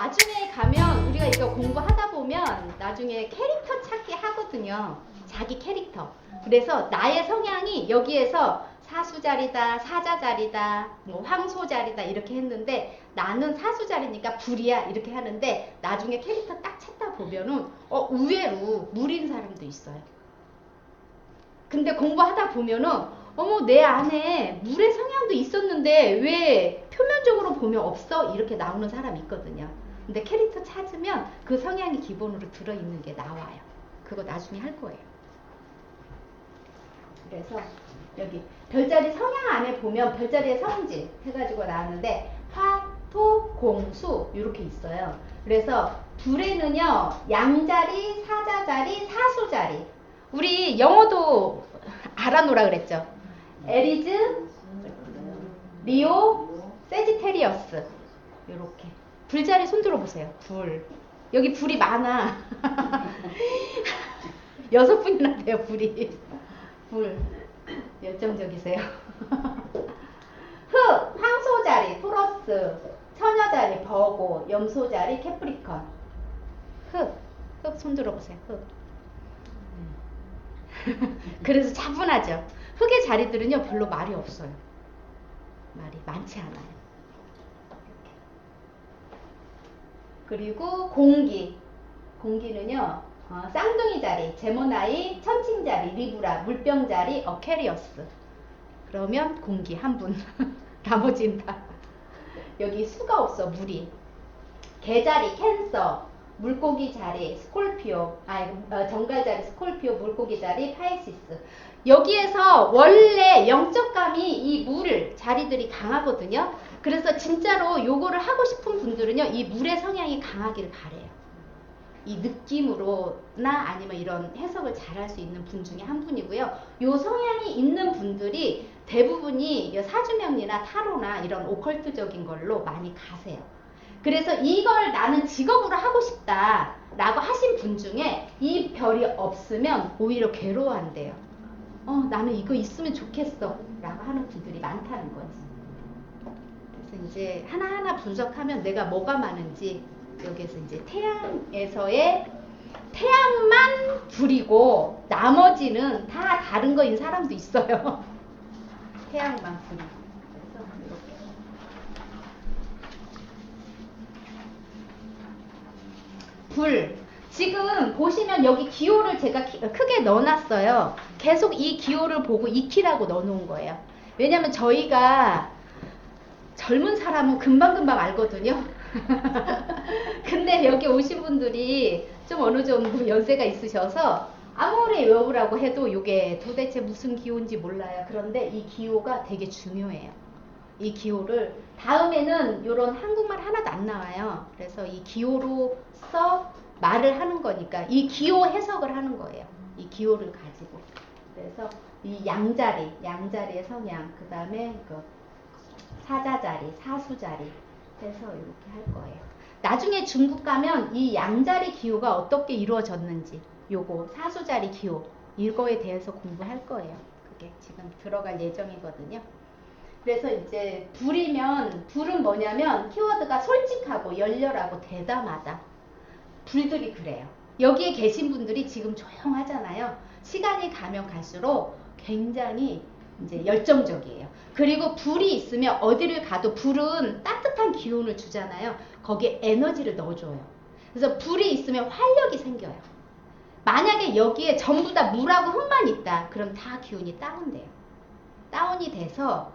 나중에 가면 우리가 이거 공부하다 보면 나중에 캐릭터 찾기 하거든요. 자기 캐릭터. 그래서 나의 성향이 여기에서 사수자리다, 사자자리다, 뭐 황소자리다 이렇게 했는데 나는 사수자리니까 불이야 이렇게 하는데 나중에 캐릭터 딱 찾다 보면은 의외로 물인 사람도 있어요. 근데 공부하다 보면은 어머 내 안에 물의 성향도 있었는데 왜 표면적으로 보면 없어? 이렇게 나오는 사람이 있거든요. 근데 캐릭터 찾으면 그 성향이 기본으로 들어있는 게 나와요. 그거 나중에 할 거예요. 그래서 여기 별자리 성향 안에 보면 별자리의 성질 해가지고 나왔는데 화, 토, 공, 수 이렇게 있어요. 그래서 불에는요 양자리, 사자자리, 사수자리. 우리 영어도 알아놓으라 그랬죠. 에리즈, 리오, 세지테리어스 이렇게 불자리 손 들어보세요. 불 여기 불이 많아. 6분이나 돼요 불이. 불 열정적이세요. 흑 황소자리 토러스, 처녀자리 버고, 염소자리 캐프리컨. 흑 손 들어보세요. 흑. 그래서 차분하죠. 흑의 자리들은요 별로 말이 없어요. 말이 많지 않아요. 그리고 공기는요 쌍둥이 자리 제모나이, 천칭자리 리브라, 물병자리 어케리어스. 그러면 공기 한 분. 나머지는 다 여기 수가 없어. 물이 개자리 캔서, 물고기 자리 스콜피오, 정갈 자리 스콜피오, 물고기 자리 파이시스. 여기에서 원래 영적감이 이 물 자리들이 강하거든요. 그래서 진짜로 요거를 하고 싶은 분들은요 이 물의 성향이 강하기를 바래요. 이 느낌으로나 아니면 이런 해석을 잘 할 수 있는 분 중에 한 분이고요. 요 성향이 있는 분들이 대부분이 사주명리나 타로나 이런 오컬트적인 걸로 많이 가세요. 그래서 이걸 나는 직업으로 하고 싶다 라고 하신 분 중에 이 별이 없으면 오히려 괴로워한대요. 나는 이거 있으면 좋겠어 라고 하는 분들이 많다는 거지. 그래서 이제 하나하나 분석하면 내가 뭐가 많은지 여기에서 이제 태양만 불이고 나머지는 다 다른 거인 사람도 있어요. 태양만 불이고. 그래서 이렇게. 불. 지금 보시면 여기 기호를 제가 크게 넣어놨어요. 계속 이 기호를 보고 익히라고 넣어놓은 거예요. 왜냐면 저희가 젊은 사람은 금방금방 알거든요. 근데 여기 오신 분들이 좀 어느 정도 연세가 있으셔서 아무리 외우라고 해도 이게 도대체 무슨 기호인지 몰라요. 그런데 이 기호가 되게 중요해요. 이 기호를 다음에는 이런 한국말 하나도 안 나와요. 그래서 이 기호로서 말을 하는 거니까 이 기호 해석을 하는 거예요. 이 기호를 가지고. 그래서 이 양자리의 성향, 그 다음에 그 사자자리, 사수자리 해서 이렇게 할 거예요. 나중에 중국 가면 이 양자리 기호가 어떻게 이루어졌는지 요거 사수자리 기호 이거에 대해서 공부할 거예요. 그게 지금 들어갈 예정이거든요. 그래서 이제 불은 뭐냐면 키워드가 솔직하고 열렬하고 대담하다. 불들이 그래요. 여기에 계신 분들이 지금 조용하잖아요. 시간이 가면 갈수록 굉장히 이제 열정적이에요. 그리고 불이 있으면 어디를 가도 불은 따뜻한 기운을 주잖아요. 거기에 에너지를 넣어줘요. 그래서 불이 있으면 활력이 생겨요. 만약에 여기에 전부 다 물하고 흙만 있다. 그럼 다 기운이 다운돼요. 다운이 돼서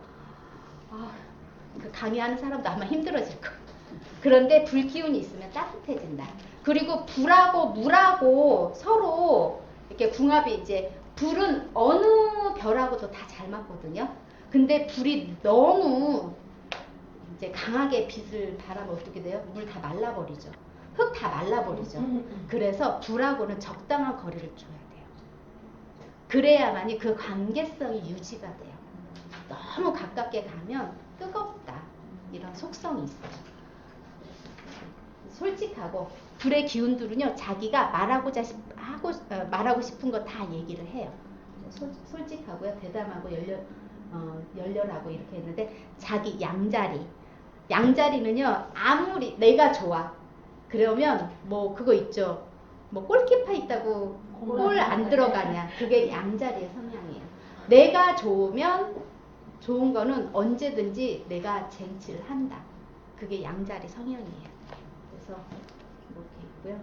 그 강의하는 사람도 아마 힘들어질 거예요. 그런데 불 기운이 있으면 따뜻해진다. 그리고 불하고 물하고 서로 이렇게 궁합이 이제 불은 어느 별하고도 다 잘 맞거든요. 근데 불이 너무 이제 강하게 빛을 발하면 어떻게 돼요? 물 다 말라버리죠. 흙 다 말라버리죠. 그래서 불하고는 적당한 거리를 줘야 돼요. 그래야만이 그 관계성이 유지가 돼요. 너무 가깝게 가면 뜨겁다. 이런 속성이 있어요. 솔직하고 불의 기운들은요 자기가 말하고 싶은 거 다 얘기를 해요. 솔직하고요 대담하고 열렬하고 이렇게 했는데 자기 양자리는요 아무리 내가 좋아 그러면 뭐 그거 있죠. 뭐 골키퍼 있다고 골 안 들어가냐. 그게 양자리의 성향이에요. 내가 좋으면 좋은 거는 언제든지 내가 쟁취를 한다. 그게 양자리 성향이에요. 그래서 이렇게 있고요.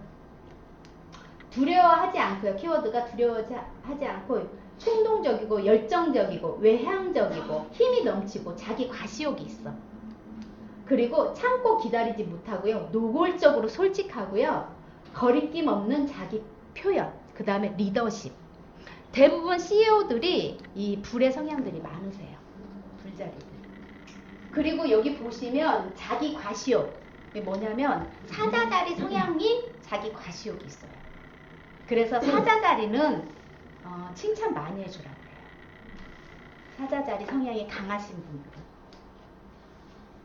두려워하지 않고요. 키워드가 두려워하지 않고 충동적이고 열정적이고 외향적이고 힘이 넘치고 자기 과시욕이 있어. 그리고 참고 기다리지 못하고요. 노골적으로 솔직하고요. 거리낌 없는 자기 표현. 그 다음에 리더십. 대부분 CEO들이 이 불의 성향들이 많으세요. 불자리들. 그리고 여기 보시면 자기 과시욕. 이게 뭐냐면 사자자리 성향이 자기 과시욕이 있어요. 그래서 사자자리는 칭찬 많이 해주라고 해요. 사자자리 성향이 강하신 분들은.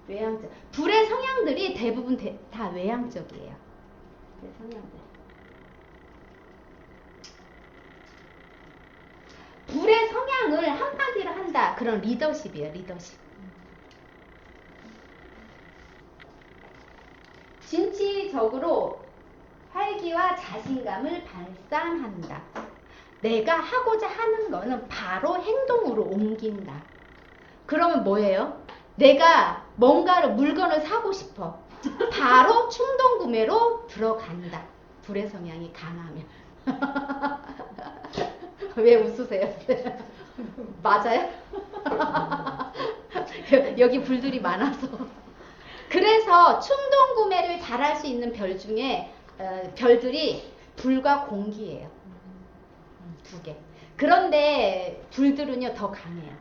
외향적. 불의 성향들이 대부분 다 외향적이에요. 불의 성향들. 불의 성향을 한마디로 한다. 그런 리더십이에요. 리더십. 진취적으로 활기와 자신감을 발산한다. 내가 하고자 하는 거는 바로 행동으로 옮긴다. 그러면 뭐예요? 내가 뭔가를 물건을 사고 싶어. 바로 충동 구매로 들어간다. 불의 성향이 강하면. 왜 웃으세요? 맞아요? 여기 불들이 많아서. 그래서 충동 구매를 잘할 수 있는 별 중에 별들이 불과 공기예요. 두 개. 그런데 불들은요 더 강해요.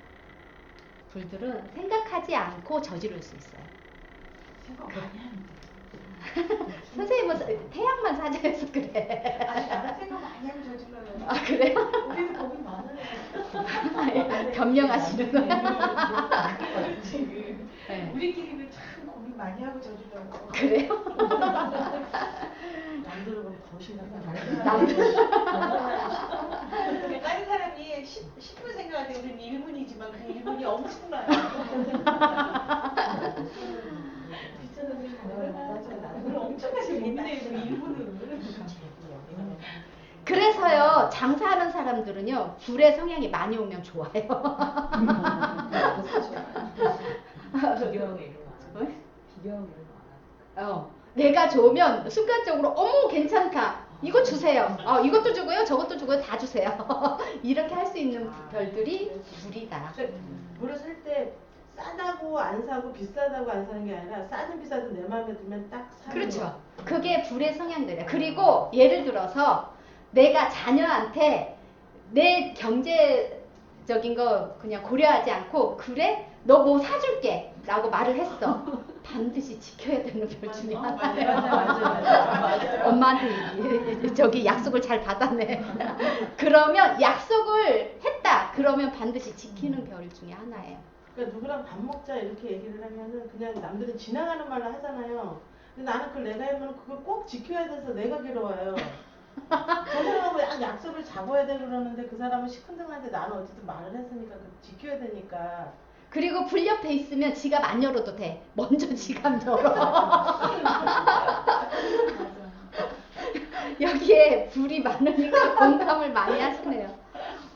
불들은 생각하지 않고 저지를 수 있어요. 생각 많이 하는데. 선생님은 태양만 사자해서 그래. 아니 나는 생각 많이 하면 저질러요. 아 그래요? 우리는 겁이 많아요. 변명하시는 거. 네. 우리끼리는 참 고민 많이 하고 저질러요. 그래요? 남들은 거시나 다른 사람이 10분 생각할 때 우리는 1분이지만 그 1분이 엄청나요. 비슷한 생각을 엄청나게 고민해요. 1분을. 그래서요 장사하는 사람들은요 불의 성향이 많이 오면 좋아요. 내가 좋으면 순간적으로 어머 괜찮다. 이거 주세요. 이것도 주고요. 저것도 주고요. 다 주세요. 이렇게 할 수 있는 별들이 불이다. 물을 살 때 싸다고 안 사고 비싸다고 안 사는 게 아니라 싸든 비싸든 내 마음에 들면 딱 사는 그렇죠. 거. 그게 불의 성향들이에요. 그리고 예를 들어서 내가 자녀한테 내 경제적인 거 그냥 고려하지 않고 그래? 너 뭐 사줄게 라고 말을 했어. 반드시 지켜야 되는 별 중에 하나예요. 맞아요. 엄마한테 저기 약속을 잘 받았네. 그러면 약속을 했다. 그러면 반드시 지키는 별 중에 하나예요. 그러니까 누구랑 밥 먹자 이렇게 얘기를 하면은 그냥 남들은 지나가는 말로 하잖아요. 근데 나는 그걸 내가 하면 그걸 꼭 지켜야 돼서 내가 괴로워요. 저 사람하고 약속을 잡아야 되고 그러는데 그 사람은 시큰둥한데 나는 어쨌든 말을 했으니까 지켜야 되니까. 그리고 불 옆에 있으면 지갑 안 열어도 돼. 먼저 지갑 열어. 여기에 불이 많으니까 공감을 많이 하시네요.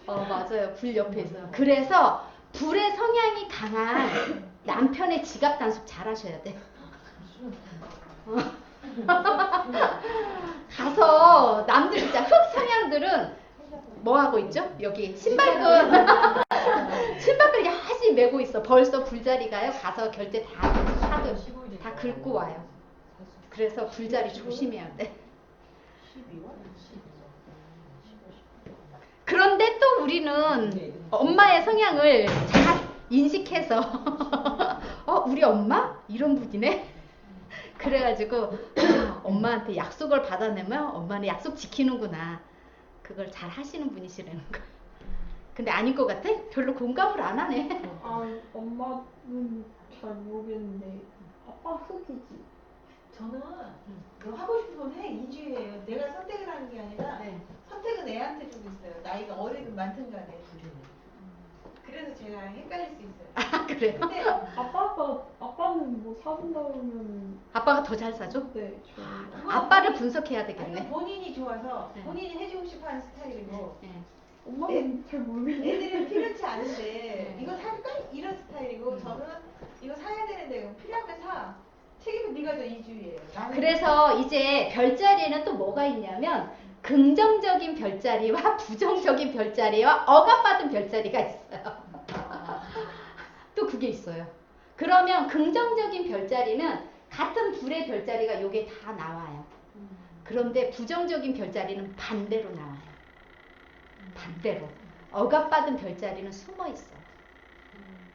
맞아요. 불 옆에 있어요. 그래서 불의 성향이 강한 남편의 지갑 단속 잘 하셔야 돼. 가서 남들 진짜 흑 성향들은 뭐 하고 있죠? 여기 신발끈 열심히 메고 있어. 벌써 불자리가요. 가서 결제 다 긁고 와요. 그래서 불자리 조심해야 돼. 그런데 또 우리는 엄마의 성향을 잘 인식해서 우리 엄마? 이런 분이네? 그래가지고 엄마한테 약속을 받아내면 엄마는 약속 지키는구나. 그걸 잘 하시는 분이시라는 거야. 근데 아닌 것 같아? 별로 공감을 안 하네. 엄마는 잘 모르겠는데 아빠 흑이지. 저는 너 하고 싶은 건 해. 이주예요. 내가 선택을 하는 게 아니라 선택은 애한테 주고 있어요. 나이가 어리든 많든 간에. 그래서 제가 헷갈릴 수 있어요. 그래? 근데 아빠가 아빠는 뭐 사준다 그러면은 아빠가 더 잘 사줘? 네, 저 아빠를 분석해야 아니면 되겠네. 본인이 좋아서 네. 본인이 해주고 싶어하는 스타일이고 네. 엄마는 잘 모르겠네. 애들은 필요치 않은데 네. 이거 살까? 이런 스타일이고 저는 이거 사야 되는데 필요하면 사. 책임은 네가 져 이주의예요. 그래서 이제 별자리에는 또 뭐가 있냐면 긍정적인 별자리와 부정적인 별자리와 억압받은 별자리가 있어요. 또 그게 있어요. 그러면 긍정적인 별자리는 같은 불의 별자리가 요게 다 나와요. 그런데 부정적인 별자리는 반대로 나와요. 반대로. 억압받은 별자리는 숨어 있어요.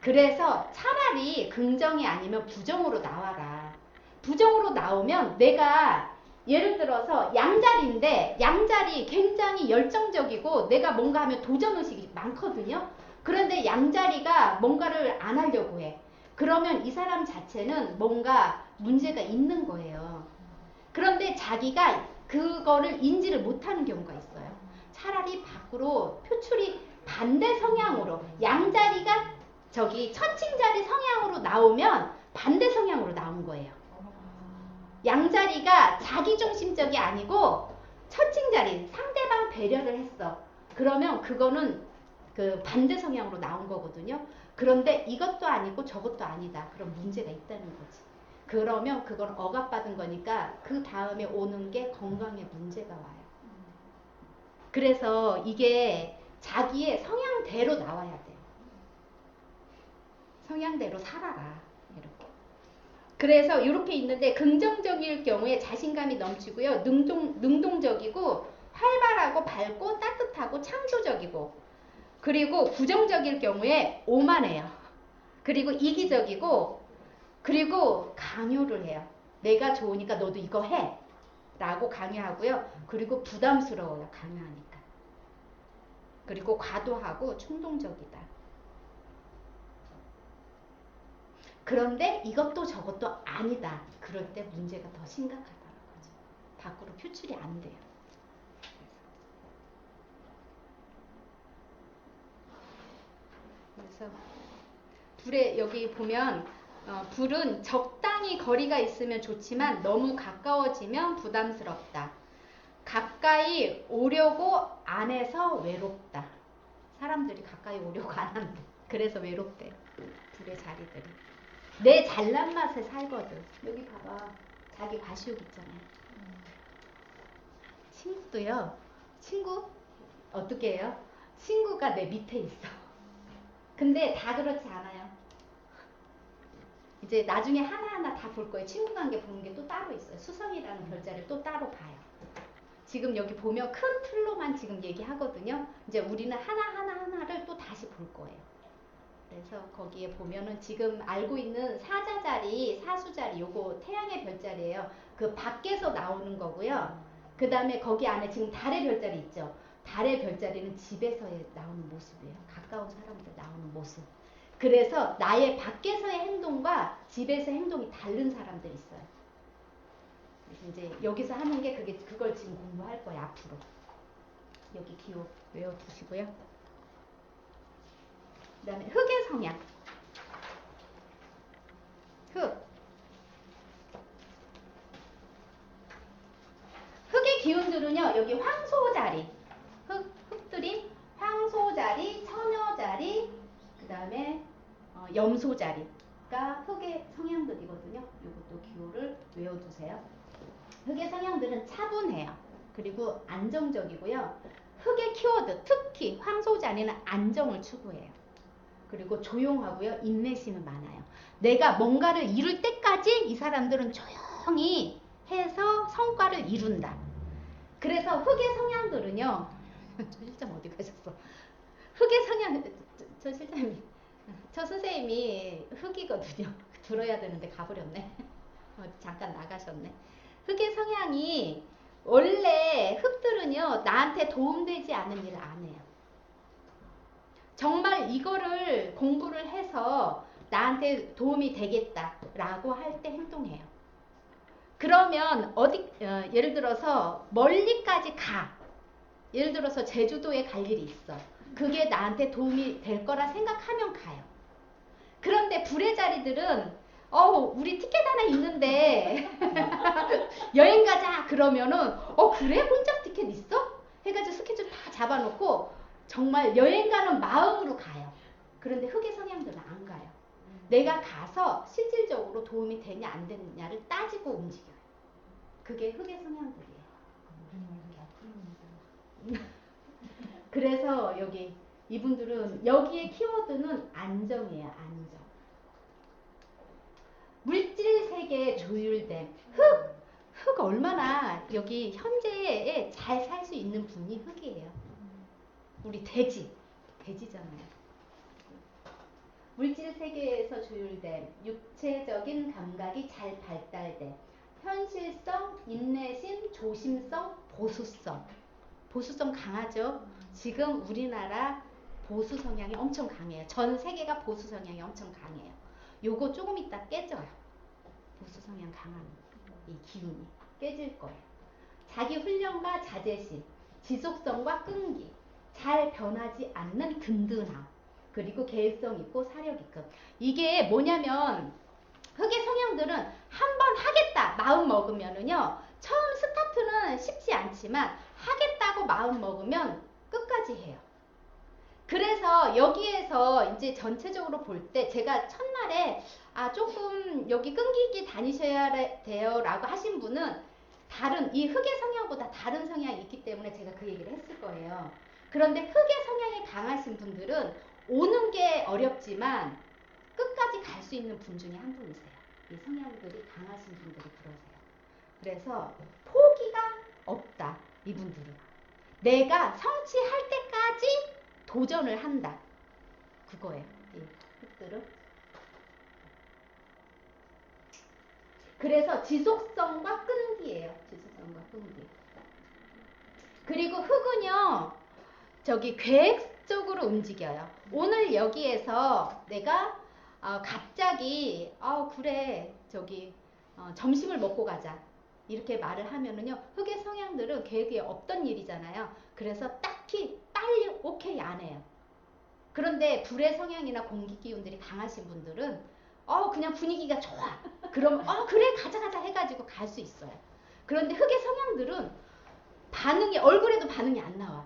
그래서 차라리 긍정이 아니면 부정으로 나와라. 부정으로 나오면 내가 예를 들어서 양자리인데 양자리 굉장히 열정적이고 내가 뭔가 하면 도전의식이 많거든요. 그런데 양자리가 뭔가를 안 하려고 해. 그러면 이 사람 자체는 뭔가 문제가 있는 거예요. 그런데 자기가 그거를 인지를 못하는 경우가 있어요. 차라리 밖으로 표출이 반대 성향으로 양자리가 저기 천칭자리 성향으로 나오면 반대 성향으로 나온 거예요. 양자리가 자기중심적이 아니고 천칭자리 상대방 배려를 했어. 그러면 그거는 그 반대 성향으로 나온 거거든요. 그런데 이것도 아니고 저것도 아니다. 그럼 문제가 있다는 거지. 그러면 그건 억압받은 거니까 그 다음에 오는 게 건강에 문제가 와요. 그래서 이게 자기의 성향대로 나와야 돼요. 성향대로 살아라. 이렇게. 그래서 이렇게 있는데 긍정적일 경우에 자신감이 넘치고요. 능동적이고 활발하고 밝고 따뜻하고 창조적이고 그리고 부정적일 경우에 오만해요. 그리고 이기적이고 그리고 강요를 해요. 내가 좋으니까 너도 이거 해 라고 강요하고요. 그리고 부담스러워요. 강요하니까. 그리고 과도하고 충동적이다. 그런데 이것도 저것도 아니다. 그럴 때 문제가 더 심각하다는 거죠. 밖으로 표출이 안 돼요. 그래서 불에 여기 보면 불은 적당히 거리가 있으면 좋지만 너무 가까워지면 부담스럽다. 가까이 오려고 안 해서 외롭다. 사람들이 가까이 오려고 안 한대. 그래서 외롭대요. 불의 자리들이. 내 잘난 맛에 살거든. 여기 봐봐. 자기 과시욕 있잖아요. 친구도요. 친구 어떻게 해요? 친구가 내 밑에 있어. 근데 다 그렇지 않아요. 이제 나중에 하나하나 다 볼 거예요. 친구 관계 보는 게 또 따로 있어요. 수성이라는 별자리를 또 따로 봐요. 지금 여기 보면 큰 틀로만 지금 얘기하거든요. 이제 우리는 하나를 또 다시 볼 거예요. 그래서 거기에 보면은 지금 알고 있는 사자자리, 사수자리, 요거 태양의 별자리예요. 그 밖에서 나오는 거고요. 그 다음에 거기 안에 지금 달의 별자리 있죠. 달의 별자리는 집에서 나오는 모습이에요. 가까운 사람들 나오는 모습. 그래서 나의 밖에서의 행동과 집에서 행동이 다른 사람들이 있어요. 그래서 이제 여기서 하는 게 그걸 지금 공부할 거예요. 앞으로. 여기 기호 외워두시고요. 그 다음에 흑의 성향. 흑의 기운들은요. 여기 황소자리. 흑들이 황소자리, 처녀자리, 그 다음에 염소자리가 흑의 성향들이거든요. 이것도 기호를 외워두세요. 흑의 성향들은 차분해요. 그리고 안정적이고요. 흑의 키워드, 특히 황소자리는 안정을 추구해요. 그리고 조용하고요. 인내심은 많아요. 내가 뭔가를 이룰 때까지 이 사람들은 조용히 해서 성과를 이룬다. 그래서 흑의 성향들은요. 저 실장 어디 가셨어? 흑의 성향, 저 실장님, 저 선생님이 흑이거든요. 들어야 되는데 가버렸네. 잠깐 나가셨네. 흑의 성향이 원래 흑들은요. 나한테 도움되지 않은 일을 안 해요. 정말 이거를 공부를 해서 나한테 도움이 되겠다라고 할 때 행동해요. 그러면 예를 들어서 멀리까지 가. 예를 들어서 제주도에 갈 일이 있어. 그게 나한테 도움이 될 거라 생각하면 가요. 그런데 불의 자리들은 우리 티켓 하나 있는데 여행 가자 그러면은 그래? 혼잡 티켓 있어? 해가지고 스케줄 다 잡아놓고 정말 여행 가는 마음으로 가요. 그런데 흑의 성향들은 안 가요. 내가 가서 실질적으로 도움이 되냐 안 되느냐를 따지고 움직여요. 그게 흑의 성향들이에요. 그래서 여기 이분들은 여기에 키워드는 안정이에요. 안정. 물질 세계에 조율됨. 흑 얼마나 여기 현재에 잘 살 수 있는 분이 흑이에요. 우리 돼지잖아요. 물질 세계에서 조율됨. 육체적인 감각이 잘 발달됨. 현실성, 인내심, 조심성, 보수성. 보수성 강하죠. 지금 우리나라 보수 성향이 엄청 강해요. 전 세계가 보수 성향이 엄청 강해요. 요거 조금 이따 깨져요. 보수 성향 강한 이 기운이 깨질 거예요. 자기 훈련과 자제심, 지속성과 끈기, 잘 변하지 않는 든든함, 그리고 계획성 있고 사력 있고. 이게 뭐냐면 흑의 성향들은 한번 하겠다 마음 먹으면은요, 처음 스타트는 쉽지 않지만 하겠다고 마음 먹으면 끝까지 해요. 그래서 여기에서 이제 전체적으로 볼 때 제가 첫날에 조금 여기 끈기있게 다니셔야 돼요 라고 하신 분은 다른 이 흑의 성향보다 다른 성향이 있기 때문에 제가 그 얘기를 했을 거예요. 그런데 흑의 성향이 강하신 분들은 오는 게 어렵지만 끝까지 갈 수 있는 분 중에 한 분이세요. 이 성향들이 강하신 분들이 그러세요. 그래서 포기가 없다. 이분들은 내가 성취할 때까지 도전을 한다. 그거예요. 이 흑들은. 그래서 지속성과 끈기예요. 지속성과 끈기. 그리고 흑은요, 저기 계획적으로 움직여요. 오늘 여기에서 내가 갑자기 그래 저기 점심을 먹고 가자 이렇게 말을 하면은요, 흑의 성향들은 계획이 없던 일이잖아요. 그래서 딱히 빨리 오케이 안 해요. 그런데 불의 성향이나 공기 기운들이 강하신 분들은 그냥 분위기가 좋아. 그럼 그래 가자 해가지고 갈 수 있어요. 그런데 흑의 성향들은 반응이 얼굴에도 반응이 안 나와.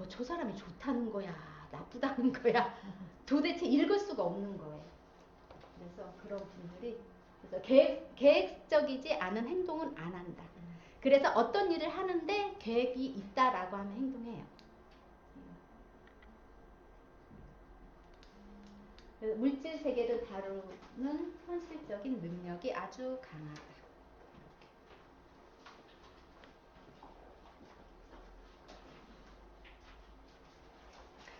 저 사람이 좋다는 거야, 나쁘다는 거야. 도대체 읽을 수가 없는 거예요. 그래서 그런 분들이 그래서 계획적이지 않은 행동은 안 한다. 그래서 어떤 일을 하는데 계획이 있다라고 하면 행동해요. 물질 세계를 다루는 현실적인 능력이 아주 강하다.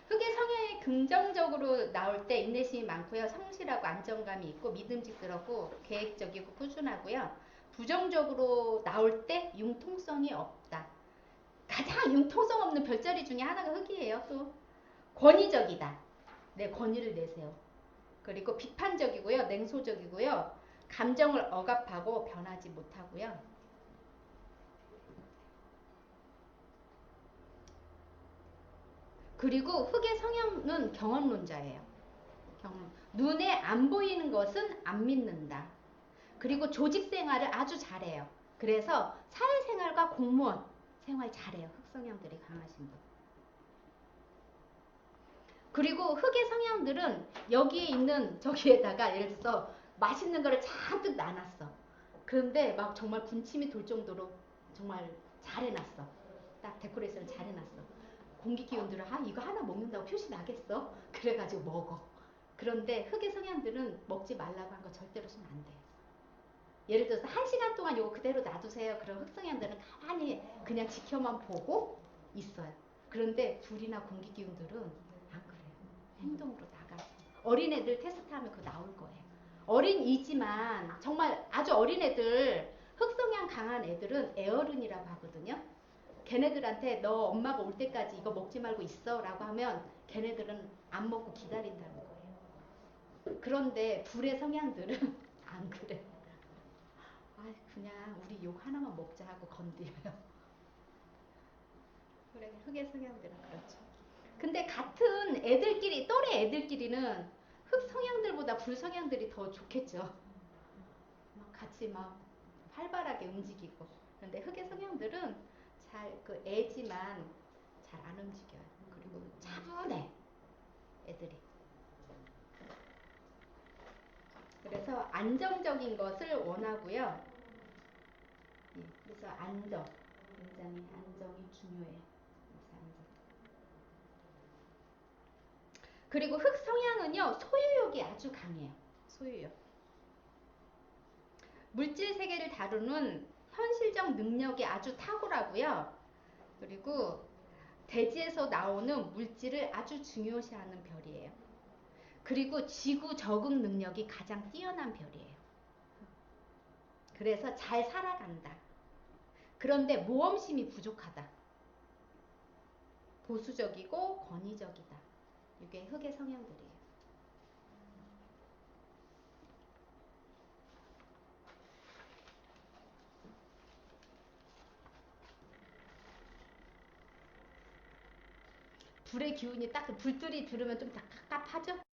흑의 성향이 긍정적으로 나올 때 인내심이 많고요. 성실하고 안정감이 있고 믿음직스럽고 계획적이고 꾸준하고요. 부정적으로 나올 때 융통성이 없다. 가장 융통성 없는 별자리 중에 하나가 흑이에요. 또 권위적이다. 네, 권위를 내세요. 그리고 비판적이고요. 냉소적이고요. 감정을 억압하고 변하지 못하고요. 그리고 흑의 성향은 경험론자예요. 눈에 안 보이는 것은 안 믿는다. 그리고 조직 생활을 아주 잘해요. 그래서 사회생활과 공무원 생활 잘해요. 흑성향들이 강하신 분. 그리고 흑의 성향들은 여기에 있는 저기에다가 예를 들어서 맛있는 거를 잔뜩 놔놨어. 그런데 막 정말 군침이 돌 정도로 정말 잘해놨어. 딱 데코레이션 잘해놨어. 공기 기운들은 이거 하나 먹는다고 표시 나겠어? 그래가지고 먹어. 그런데 흑의 성향들은 먹지 말라고 한 거 절대로 쓰면 안 돼. 예를 들어서 1시간 동안 이거 그대로 놔두세요. 그럼 흑성향들은 가만히 그냥 지켜만 보고 있어요. 그런데 불이나 공기 기운들은 안 그래요. 행동으로 나가서. 어린애들 테스트하면 그거 나올 거예요. 어린이지만 정말 아주 어린애들, 흑성향 강한 애들은 애어른이라고 하거든요. 걔네들한테 너 엄마가 올 때까지 이거 먹지 말고 있어 라고 하면 걔네들은 안 먹고 기다린다는 거예요. 그런데 불의 성향들은 안 그래. 그냥 우리 욕 하나만 먹자 하고 건드려요. 그래, 흑의 성향들은 그렇죠. 근데 같은 애들끼리, 또래 애들끼리는 흑 성향들보다 불 성향들이 더 좋겠죠. 막 같이 막 활발하게 움직이고. 그런데 흑의 성향들은 잘 그 애지만 잘 안 움직여요. 그리고 차분해 애들이. 그래서 안정적인 것을 원하고요. 예, 그래서 안정, 굉장히 안정이 중요해요. 그래서 안정. 그리고 흑 성향은요, 소유욕이 아주 강해요. 소유욕. 물질 세계를 다루는 현실적 능력이 아주 탁월하고요. 그리고 대지에서 나오는 물질을 아주 중요시하는 별이에요. 그리고 지구 적응 능력이 가장 뛰어난 별이에요. 그래서 잘 살아간다. 그런데 모험심이 부족하다. 보수적이고 권위적이다. 이게 흑의 성향들이에요. 불의 기운이 딱 불들이 들으면 좀 깝깝하죠?